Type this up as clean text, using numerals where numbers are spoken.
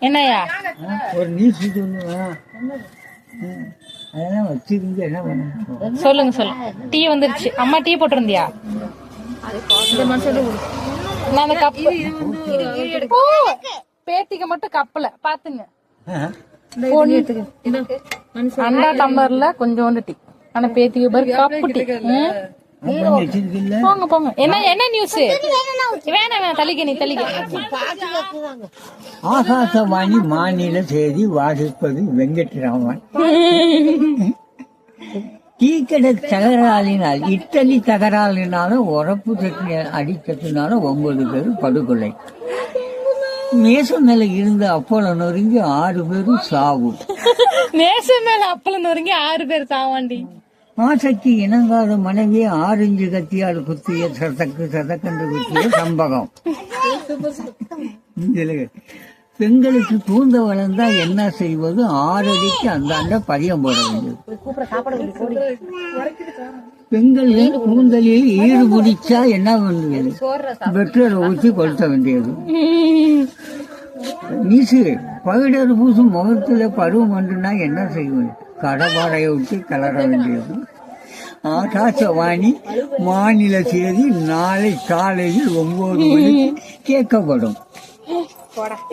என்னையா ஒரு நியூஸ் சொல்லுவேன், அதெல்லாம் வச்சிருந்து என்ன பண்ண. சொல்லுங்க சொல்லுங்க. டீ வந்துருச்சு. அம்மா டீ போட்டிருந்தியா? நான் அந்த கப்பு பேத்திக்கு மட்டும் கப்பல பாத்துங்க. அண்டா டம்ளர்ல கொஞ்சோண்டு டீ. ஆனா பேத்திக்கு பேர் கப்பு டீ. போங்க போங்க. என்ன என்ன நியூஸ்? வேணாம் தலிக்க நீ தலிக்க. ஆகாசவாணி மாநில செய்தி வாசிப்பது வெங்கட்ராமன். டீக்கடை தகராறினால், இட்டலி தகராறினாலும் உரப்பு சட்னி அடிச்சதுனால 9 பேர் படுகொலை. நேசம் மேல இருந்த அப்பளம் நொறுங்கி 6 பேரும் சாவு. நேசம் மேல அப்பளம் நொறுங்கி 6 பேர் சாவாண்டி. ஆசைக்கு இணங்காத மனைவி ஆரஞ்சு கத்தியால் குத்திய சதக்கென்று குத்திய சம்பகம். பெண்களுக்கு கூந்த வளர்ந்தா என்ன செய்வது? 6 அடிக்கு அந்த பதியம் போட வேண்டியது. பெண்கள் கூந்தலில் ஈடு பிடிச்சா என்ன பண்ணுவது? பெட்ரோல் ஊற்றி கொளுத்த வேண்டியது. நீசு பவிடர் பூசும் முகத்துல பருவம் ஒன்றுனா என்ன செய்வது? கடப்பாடையை விட்டு கலர வேண்டியது. ஆகாசவாணி மாநில செய்தி நாளை காலையில் 9 மணிக்கு கேட்கப்படும்.